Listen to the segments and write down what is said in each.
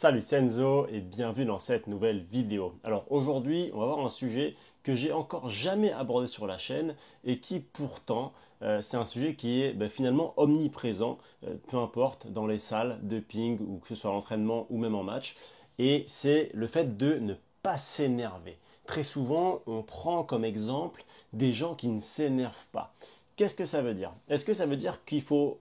Salut, c'est Enzo et bienvenue dans cette nouvelle vidéo. Alors aujourd'hui, on va voir un sujet que j'ai encore jamais abordé sur la chaîne et qui pourtant, c'est un sujet qui est finalement omniprésent, peu importe dans les salles de ping ou que ce soit à l'entraînement ou même en match. Et c'est le fait de ne pas s'énerver. Très souvent, on prend comme exemple des gens qui ne s'énervent pas. Qu'est-ce que ça veut dire? Est-ce que ça veut dire qu'il faut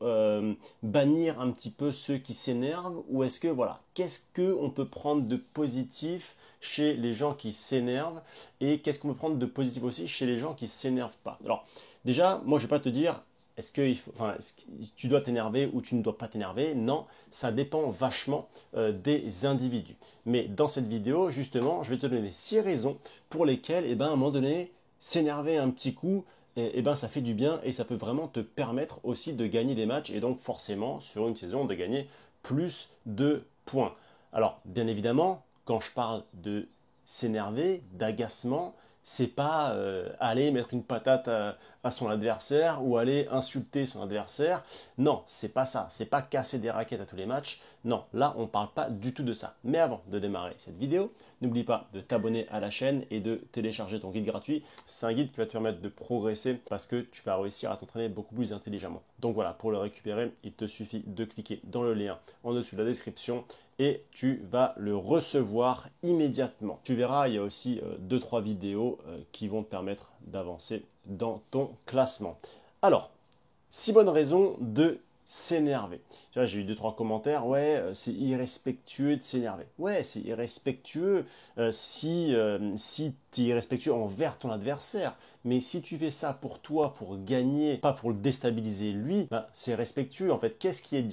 bannir un petit peu ceux qui s'énervent ou est-ce que voilà, qu'est-ce qu'on peut prendre de positif chez les gens qui s'énervent et qu'est-ce qu'on peut prendre de positif aussi chez les gens qui s'énervent pas? Alors déjà, moi je vais pas te dire est-ce que tu dois t'énerver ou tu ne dois pas t'énerver? Non, ça dépend vachement des individus. Mais dans cette vidéo, justement, je vais te donner 6 raisons pour lesquelles, à un moment donné, s'énerver un petit coup, ça fait du bien et ça peut vraiment te permettre aussi de gagner des matchs et donc forcément sur une saison de gagner plus de points. Alors bien évidemment, quand je parle de s'énerver, d'agacement, c'est pas aller mettre une patate à son adversaire ou aller insulter son adversaire. Non, c'est pas ça. C'est pas casser des raquettes à tous les matchs. Non, là on parle pas du tout de ça. Mais avant de démarrer cette vidéo, n'oublie pas de t'abonner à la chaîne et de télécharger ton guide gratuit. C'est un guide qui va te permettre de progresser parce que tu vas réussir à t'entraîner beaucoup plus intelligemment. Donc voilà, pour le récupérer, il te suffit de cliquer dans le lien en dessous de la description et tu vas le recevoir immédiatement. Tu verras, il y a aussi 2-3 vidéos qui vont te permettre d'avancer dans ton classement. Alors, 6 bonnes raisons de s'énerver. Tu vois, j'ai eu 2-3 commentaires, ouais, c'est irrespectueux de s'énerver. Ouais, c'est irrespectueux si tu es irrespectueux envers ton adversaire. Mais si tu fais ça pour toi, pour gagner, pas pour le déstabiliser lui, c'est respectueux. En fait, qu'est-ce qui est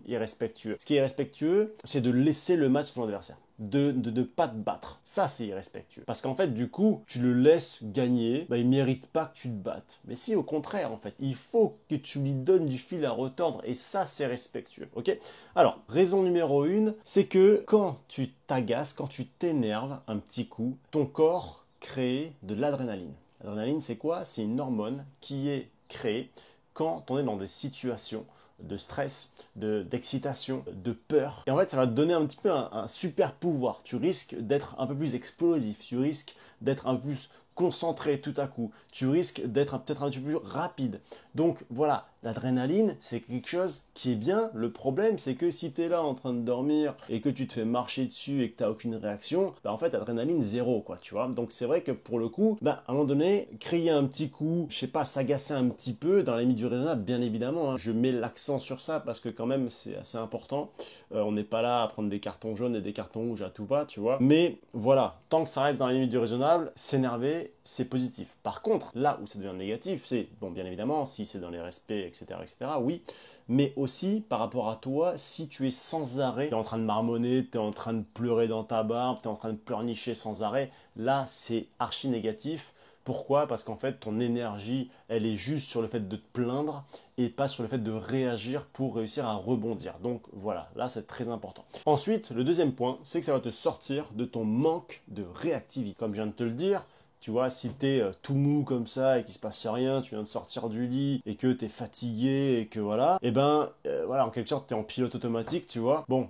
irrespectueux? Ce qui est irrespectueux, c'est de laisser le match à ton adversaire. De ne pas te battre. Ça, c'est irrespectueux. Parce qu'en fait, du coup, tu le laisses gagner, il ne mérite pas que tu te battes. Mais si, au contraire, en fait, il faut que tu lui donnes du fil à retordre et ça, c'est respectueux. Ok? Alors, raison numéro 1, c'est que quand tu t'agaces, quand tu t'énerves un petit coup, ton corps crée de l'adrénaline. L'adrénaline, c'est quoi? C'est une hormone qui est créée quand on est dans des situations de stress, d'excitation, de peur. Et en fait, ça va te donner un petit peu un super pouvoir. Tu risques d'être un peu plus explosif, tu risques d'être un peu plus concentré tout à coup, tu risques d'être peut-être un petit peu plus rapide. Donc voilà, l'adrénaline, c'est quelque chose qui est bien. Le problème, c'est que si tu es là en train de dormir et que tu te fais marcher dessus et que tu n'as aucune réaction, en fait, adrénaline zéro, quoi, tu vois. Donc c'est vrai que pour le coup, à un moment donné, crier un petit coup, je sais pas, s'agacer un petit peu dans la limite du raisonnable, bien évidemment, hein, je mets l'accent sur ça parce que quand même, c'est assez important. On n'est pas là à prendre des cartons jaunes et des cartons rouges à tout va, tu vois. Mais voilà, tant que ça reste dans la limite du raisonnable, s'énerver, c'est positif. Par contre, là où ça devient négatif, c'est, bon, bien évidemment, si c'est dans les respects, etc., oui, mais aussi par rapport à toi, si tu es sans arrêt, tu es en train de marmonner, tu es en train de pleurer dans ta barbe, tu es en train de pleurnicher sans arrêt, là, c'est archi négatif. Pourquoi? Parce qu'en fait, ton énergie, elle est juste sur le fait de te plaindre et pas sur le fait de réagir pour réussir à rebondir. Donc voilà, là, c'est très important. Ensuite, le deuxième point, c'est que ça va te sortir de ton manque de réactivité. Comme je viens de te le dire, tu vois, si t'es tout mou comme ça et qu'il se passe rien, tu viens de sortir du lit et que t'es fatigué et que voilà, voilà, en quelque sorte, t'es en pilote automatique, tu vois. Bon,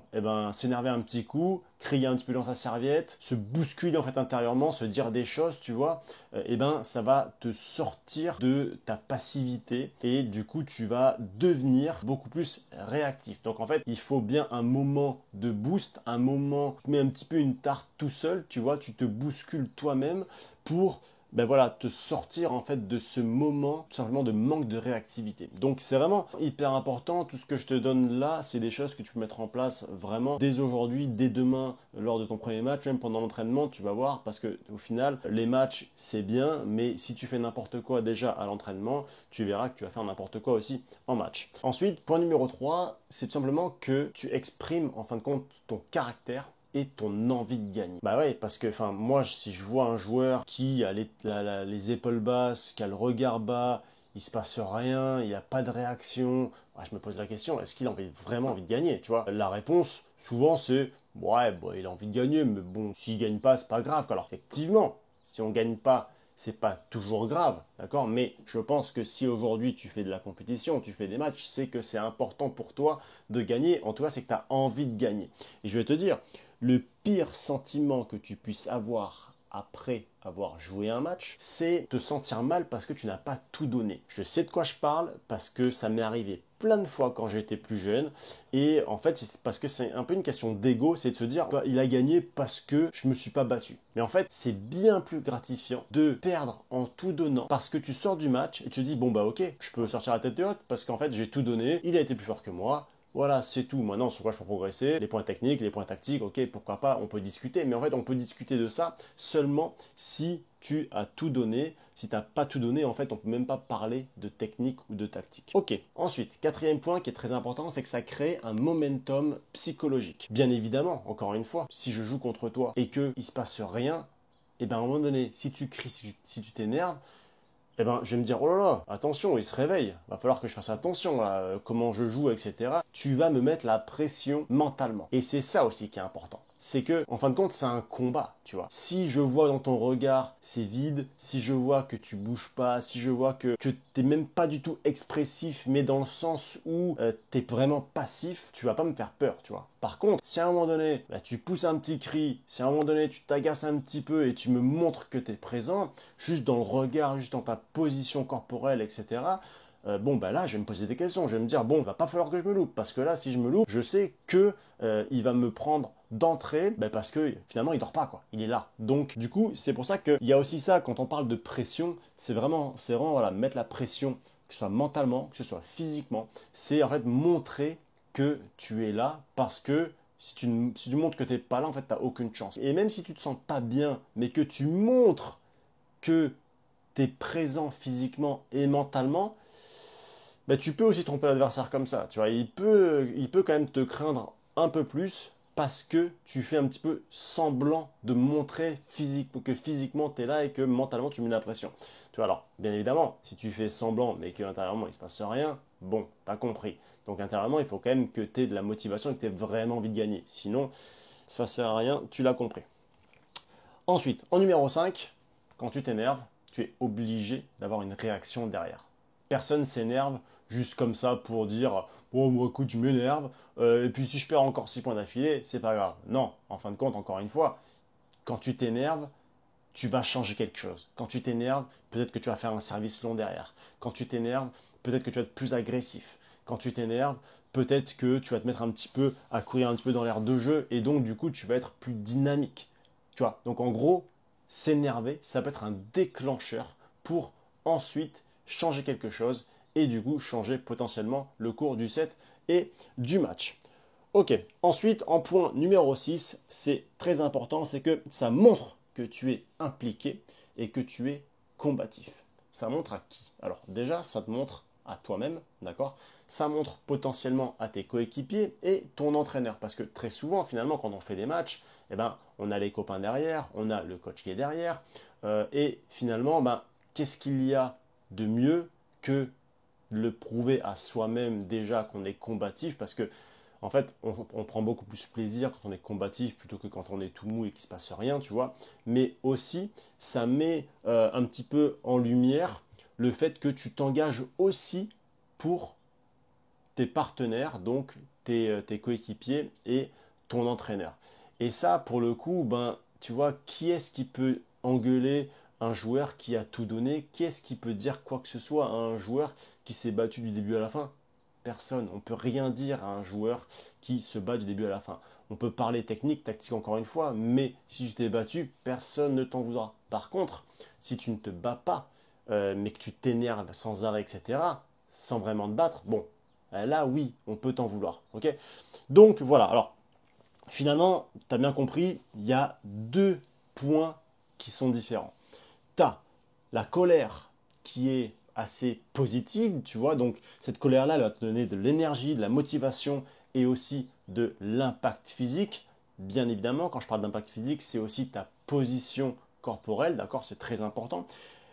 s'énerver un petit coup, crier un petit peu dans sa serviette, se bousculer en fait intérieurement, se dire des choses, tu vois, ça va te sortir de ta passivité et du coup, tu vas devenir beaucoup plus réactif. Donc en fait, il faut bien un moment de boost, un moment, tu mets un petit peu une tarte tout seul, tu vois, tu te bouscules toi-même pour te sortir en fait de ce moment tout simplement de manque de réactivité. Donc c'est vraiment hyper important. Tout ce que je te donne là, c'est des choses que tu peux mettre en place vraiment dès aujourd'hui, dès demain, lors de ton premier match, même pendant l'entraînement, tu vas voir, parce que au final, les matchs c'est bien, mais si tu fais n'importe quoi déjà à l'entraînement, tu verras que tu vas faire n'importe quoi aussi en match. Ensuite, point numéro 3, c'est tout simplement que tu exprimes en fin de compte ton caractère et ton envie de gagner. Bah ouais, parce que moi, si je vois un joueur qui a les épaules basses, qui a le regard bas, il se passe rien, il n'y a pas de réaction, je me pose la question, est-ce qu'il a vraiment envie de gagner, tu vois? La réponse, souvent, c'est ouais, il a envie de gagner, mais bon, s'il gagne pas, c'est pas grave. Alors effectivement, si on gagne pas, c'est pas toujours grave, d'accord? Mais je pense que si aujourd'hui tu fais de la compétition, tu fais des matchs, c'est que c'est important pour toi de gagner. En tout cas, c'est que tu as envie de gagner. Et je vais te dire, le pire sentiment que tu puisses avoir après avoir joué un match, c'est te sentir mal parce que tu n'as pas tout donné. Je sais de quoi je parle parce que ça m'est arrivé plein de fois quand j'étais plus jeune et en fait c'est parce que c'est un peu une question d'ego, c'est de se dire bah, il a gagné parce que je me suis pas battu. Mais en fait c'est bien plus gratifiant de perdre en tout donnant parce que tu sors du match et tu te dis bon bah ok, je peux sortir la tête haute parce qu'en fait j'ai tout donné, il a été plus fort que moi. Voilà, c'est tout. Maintenant, sur quoi je peux progresser, les points techniques, les points tactiques, ok, pourquoi pas, on peut discuter. Mais en fait, on peut discuter de ça seulement si tu as tout donné. Si tu n'as pas tout donné, en fait, on ne peut même pas parler de technique ou de tactique. Ok, ensuite, quatrième point qui est très important, c'est que ça crée un momentum psychologique. Bien évidemment, encore une fois, si je joue contre toi et qu'il ne se passe rien, et bien à un moment donné, si tu cries, si tu t'énerves, eh ben, je vais me dire, oh là là, attention, il se réveille, va falloir que je fasse attention là, comment je joue, etc. Tu vas me mettre la pression mentalement. Et c'est ça aussi qui est important. C'est que, en fin de compte, c'est un combat, tu vois. Si je vois dans ton regard, c'est vide, si je vois que tu bouges pas, si je vois que t'es même pas du tout expressif, mais dans le sens où t'es vraiment passif, tu vas pas me faire peur, tu vois. Par contre, si à un moment donné, bah, tu pousses un petit cri, si à un moment donné, tu t'agaces un petit peu et tu me montres que tu es présent, juste dans le regard, juste dans ta position corporelle, etc., bon, bah là, je vais me poser des questions. Je vais me dire, bon, il va pas falloir que je me loupe. Parce que là, si je me loupe, je sais que il va me prendre d'entrée, bah, parce que finalement, il dort pas, quoi. Il est là. Donc, du coup, c'est pour ça qu'il y a aussi ça, quand on parle de pression, c'est vraiment voilà, mettre la pression, que ce soit mentalement, que ce soit physiquement. C'est en fait montrer que tu es là parce que si tu montres que tu n'es pas là, en fait, tu n'as aucune chance. Et même si tu ne te sens pas bien, mais que tu montres que tu es présent physiquement et mentalement, bah, tu peux aussi tromper l'adversaire comme ça. Tu vois, il peut quand même te craindre un peu plus parce que tu fais un petit peu semblant de montrer que physiquement tu es là et que mentalement tu mets la pression. Tu vois, alors, bien évidemment, si tu fais semblant mais que intérieurement il ne se passe rien, bon, tu as compris. Donc intérieurement, il faut quand même que tu aies de la motivation et que tu aies vraiment envie de gagner. Sinon, ça ne sert à rien, tu l'as compris. Ensuite, en numéro 5, quand tu t'énerves, tu es obligé d'avoir une réaction derrière. Personne s'énerve juste comme ça pour dire bon, moi, écoute, je m'énerve, et puis si je perds encore 6 points d'affilée, c'est pas grave. Non, en fin de compte, encore une fois, quand tu t'énerves, tu vas changer quelque chose. Quand tu t'énerves, peut-être que tu vas faire un service long derrière. Quand tu t'énerves, peut-être que tu vas être plus agressif. Quand tu t'énerves, peut-être que tu vas te mettre un petit peu à courir un petit peu dans l'air de jeu, et donc du coup, tu vas être plus dynamique. Tu vois, donc en gros, s'énerver, ça peut être un déclencheur pour ensuite changer quelque chose et du coup changer potentiellement le cours du set et du match. Ok, ensuite en point numéro 6, c'est très important, c'est que ça montre que tu es impliqué et que tu es combatif. Ça montre à qui? Alors déjà, ça te montre à toi-même, d'accord? Ça montre potentiellement à tes coéquipiers et ton entraîneur. Parce que très souvent, finalement, quand on fait des matchs, eh ben, on a les copains derrière, on a le coach qui est derrière. Et finalement, ben, qu'est-ce qu'il y a de mieux que le prouver à soi-même déjà qu'on est combatif? Parce que en fait, on prend beaucoup plus plaisir quand on est combatif plutôt que quand on est tout mou et qu'il ne se passe rien, tu vois. Mais aussi, ça met un petit peu en lumière le fait que tu t'engages aussi pour tes partenaires, donc tes coéquipiers et ton entraîneur. Et ça, pour le coup, ben, tu vois, qui est-ce qui peut engueuler un joueur qui a tout donné? Qui est-ce qui peut dire quoi que ce soit à un joueur qui s'est battu du début à la fin? Personne. On ne peut rien dire à un joueur qui se bat du début à la fin. On peut parler technique, tactique encore une fois, mais si tu t'es battu, personne ne t'en voudra. Par contre, si tu ne te bats pas, mais que tu t'énerves sans arrêt, etc., sans vraiment te battre, bon, là oui, on peut t'en vouloir. Ok. Donc voilà, alors finalement, tu as bien compris, il y a deux points qui sont différents. Tu as la colère qui est assez positive, tu vois, donc cette colère-là, elle va te donner de l'énergie, de la motivation et aussi de l'impact physique. Bien évidemment, quand je parle d'impact physique, c'est aussi ta position corporelle, d'accord, c'est très important.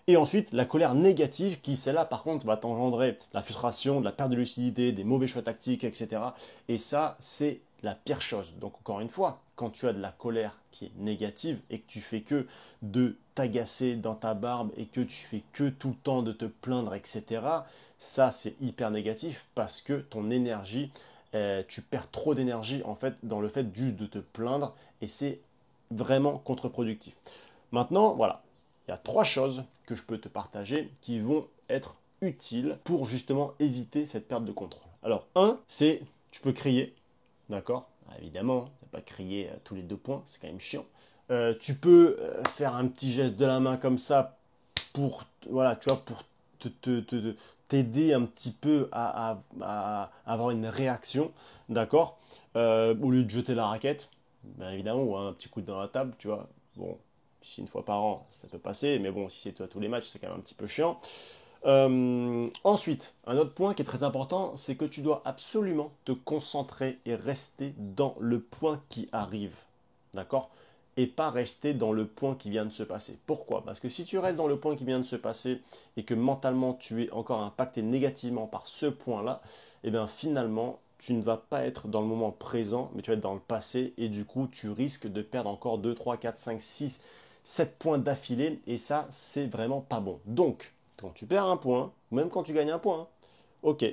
Et ensuite, la colère négative qui, celle-là, par contre, va t'engendrer la frustration, de la perte de lucidité, des mauvais choix tactiques, etc. Et ça, c'est la pire chose. Donc encore une fois, quand tu as de la colère qui est négative et que tu fais que de t'agacer dans ta barbe et que tu fais que tout le temps de te plaindre, etc., ça c'est hyper négatif parce que ton énergie, tu perds trop d'énergie en fait dans le fait juste de te plaindre et c'est vraiment contre-productif. Maintenant, voilà, il y a 3 choses que je peux te partager qui vont être utiles pour justement éviter cette perte de contrôle. Alors, c'est tu peux crier, d'accord? Évidemment, ne pas crier tous les 2 points, c'est quand même chiant. Tu peux faire un petit geste de la main comme ça pour, voilà, tu vois, pour t'aider un petit peu à avoir une réaction, d'accord? Au lieu de jeter la raquette, bien évidemment, ou un petit coup dans la table, tu vois. Bon, si une fois par an, ça peut passer, mais bon, si c'est toi tous les matchs, c'est quand même un petit peu chiant. Ensuite, un autre point qui est très important, c'est que tu dois absolument te concentrer et rester dans le point qui arrive. D'accord? Et pas rester dans le point qui vient de se passer. Pourquoi? Parce que si tu restes dans le point qui vient de se passer et que mentalement tu es encore impacté négativement par ce point-là, et bien finalement, tu ne vas pas être dans le moment présent, mais tu vas être dans le passé et du coup, tu risques de perdre encore 2, 3, 4, 5, 6, 7 points d'affilée et ça, c'est vraiment pas bon. Donc, quand tu perds un point, ou même quand tu gagnes un point, ok,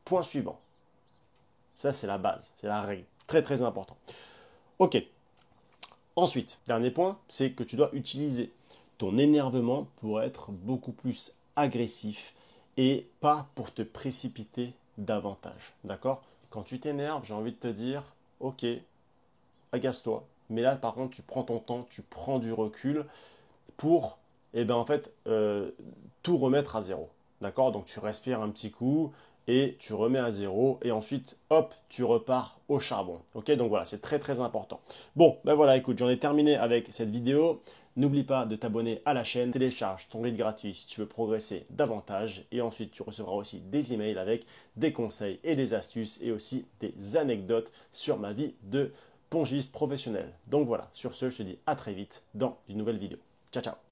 point suivant. Ça, c'est la base, c'est la règle. Très, très important. Ok. Ensuite, dernier point, c'est que tu dois utiliser ton énervement pour être beaucoup plus agressif et pas pour te précipiter davantage. D'accord? Quand tu t'énerves, j'ai envie de te dire, ok, agace-toi. Mais là, par contre, tu prends ton temps, tu prends du recul pour, eh ben, en fait, tout remettre à zéro. D'accord? Donc, tu respires un petit coup et tu remets à zéro. Et ensuite, hop, tu repars au charbon. Ok? Donc, voilà, c'est très, très important. Bon, ben voilà, écoute, j'en ai terminé avec cette vidéo. N'oublie pas de t'abonner à la chaîne, télécharge ton guide gratuit si tu veux progresser davantage et ensuite tu recevras aussi des emails avec des conseils et des astuces et aussi des anecdotes sur ma vie de pongiste professionnel. Donc voilà, sur ce, je te dis à très vite dans une nouvelle vidéo. Ciao, ciao.